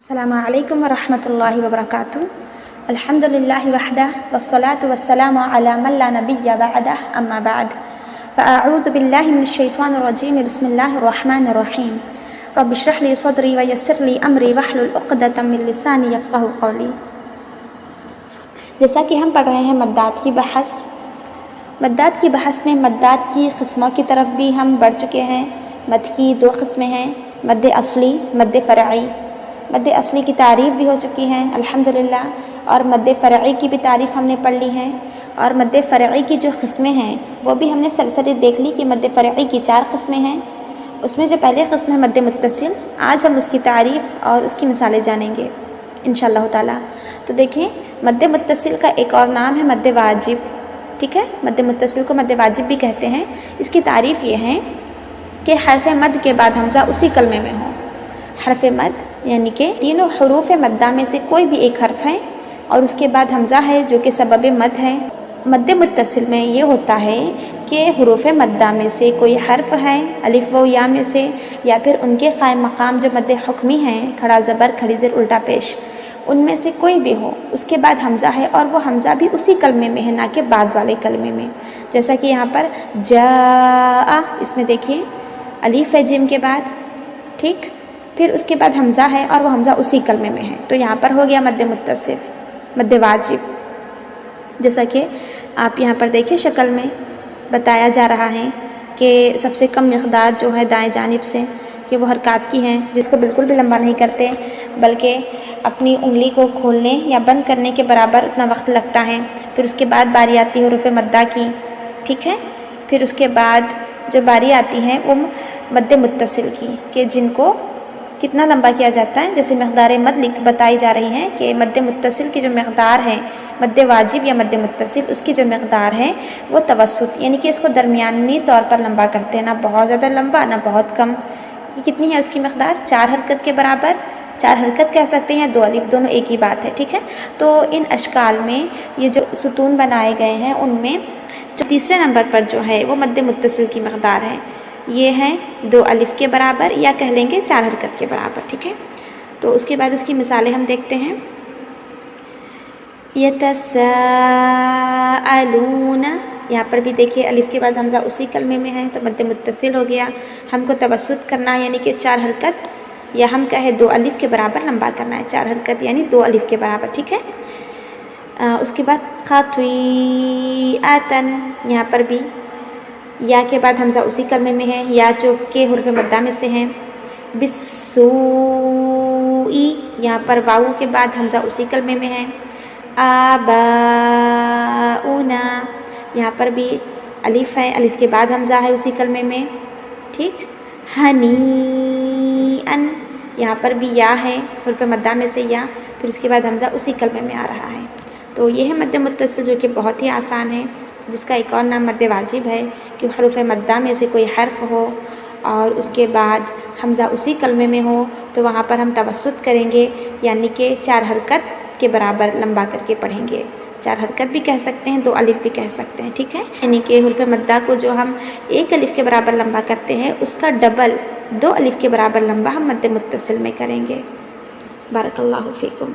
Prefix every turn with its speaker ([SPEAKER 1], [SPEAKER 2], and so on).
[SPEAKER 1] अस्सलामु अलैकुम वरहमतुल्लाहि वबरकातुहू। अल्हम्दुलिल्लाहि वहदह वस्सलातु वस्सलामु अला मन ला नबिय्य बअदह अम्मा बाद फ़अऊज़ु बिल्लाहि मिनश शैतानिर रजीम बिस्मिल्लाहिर रहमानिर रहीम रब्बि इश्रह ली सदरी व यस्सिर ली अमरी वहलुल उक़दतम मिन लिसानी यफ़क़हू क़ौली। जैसा कि हम पढ़ रहे हैं मद्दात की बहस। मद्दात की बहस में मद्दात की क़िस्मों की तरफ भी हम बढ़ चुके हैं। मद की दो क़िस्में हैं, मद असली, मद फ़रई। मद असली की तारीफ़ भी हो चुकी है अल्हम्दुलिल्लाह, और मद फ़रई की भी तारीफ़ हमने पढ़ ली है। और मद फ़रई की जो क़िस्में हैं वो भी हमने सरसरी देख ली कि मद फ़रई की 4 क़िस्में हैं। उसमें जो पहली क़िस्म है मद मुत्तसिल, आज हम उसकी तारीफ़ और उसकी मिसालें जानेंगे इंशाअल्लाह ताला। तो देखें, मद मुत्तसिल का एक और नाम है मद वाजिब। ठीक है, मद मुत्तसिल को मद वाजिब भी कहते हैं। इसकी तारीफ़ ये है कि हर्फ़ मद के बाद हमज़ा उसी कलमे में हो। हर्फ़ मद यानी कि तीनों हरूफ़ मद्दा में से कोई भी एक हर्फ है और उसके बाद हमज़ा है जो कि सबब मद है। मद मुत्तसिल में ये होता है कि हुरूफ़ मद्दा में से कोई हर्फ है अलिफ व या में से, या फिर उनके क़ायम मकाम जो मद हुक्मी हैं, खड़ा ज़बर, खड़ी ज़ेर, उल्टा पेश, उनमें से कोई भी हो, उसके बाद हमज़ा है और वो हमज़ा भी उसी कलमे में है, ना कि बाद वाले कलमे में। जैसा कि यहाँ पर जा, इसमें देखिए अलिफ है जिम के बाद, ठीक, फिर उसके बाद हमज़ा है और वो हमज़ा उसी कलमे में है, तो यहाँ पर हो गया मद मुत्तसिल, मद वाजिब। जैसा कि आप यहाँ पर देखिए शक्ल में बताया जा रहा है कि सबसे कम मिक़दार जो है दाएं जानिब से कि वो हरकत की हैं, जिसको बिल्कुल भी लंबा नहीं करते, बल्कि अपनी उंगली को खोलने या बंद करने के बराबर उतना वक्त लगता है। फिर उसके बाद बारी आती है हुरूफ़ मद्दा की, ठीक है। फिर उसके बाद जो बारी आती है वो मद मुत्तसिल की, कि जिनको कितना लंबा किया जाता है। जैसे मक़दार मद बताई जा रही हैं कि मद मुत्तसिल की जो मक़दार है, मद वाजिब या मद मुत्तसिल, उसकी जो मक़दार है वो तवस्सुत, यानी कि इसको दरमियानी तौर पर लंबा करते हैं, ना बहुत ज़्यादा लंबा ना बहुत कम। ये कितनी है उसकी मक़दार? 4 हरकत के बराबर। 4 हरकत कह सकते हैं, 2 अलिफ, दोनों एक ही बात है, ठीक है। तो इन अशकाल में ये जो सुतून बनाए गए हैं उनमें जो तीसरे नंबर पर जो है वो मद मुत्तसिल की मक़दार है, ये है 2 अलिफ के बराबर, या कह लेंगे 4 हरकत के बराबर, ठीक है। तो उसके बाद उसकी मिसालें हम देखते हैं। यतसाअलून, यहाँ पर भी देखिए अलिफ के बाद हमज़ा उसी कलमे में है, तो मद मुत्तसिल हो गया। हमको तवस्सुत करना यानी कि 4 हरकत, या हम कहें 2 अलिफ के बराबर लंबा करना है। 4 हरकत यानी 2 अलिफ के बराबर, ठीक है। उसके बाद ख़ातिअतन, यहाँ पर भी या के बाद हमज़ा उसी कलमे में है, या जो के हुरूफ़ मद्दा में से हैं। बिस्सूई, यहाँ पर वाऊ के बाद हमज़ा उसी कलमे में है। आबाउना, यहाँ पर भी अलिफ है, अलिफ के बाद हमज़ा है उसी कलमे में, ठीक। हनीअन, यहाँ पर भी या है हुरूफ़ मद्दा में से या, फिर उसके बाद हमज़ा उसी कलमे में आ रहा है। तो ये है मद मुत्तसिल, जो कि बहुत ही आसान है, जिसका एक और नाम मद वाजिब है कि हुरूफ़ मद्दा में से कोई हर्फ हो और उसके बाद हमज़ा उसी कलमे में हो, तो वहाँ पर हम तवस्सुत करेंगे, यानी कि 4 हरकत के बराबर लंबा करके पढ़ेंगे। 4 हरकत भी कह सकते हैं, 2 अलिफ भी कह सकते हैं, ठीक है। यानी कि हुरूफ़ मद्दा को जो हम 1 अलिफ के बराबर लंबा करते हैं, उसका डबल 2 अलिफ के बराबर लंबा हम मद मुत्तसिल में करेंगे। बारकल्लाहु फ़ीकुम।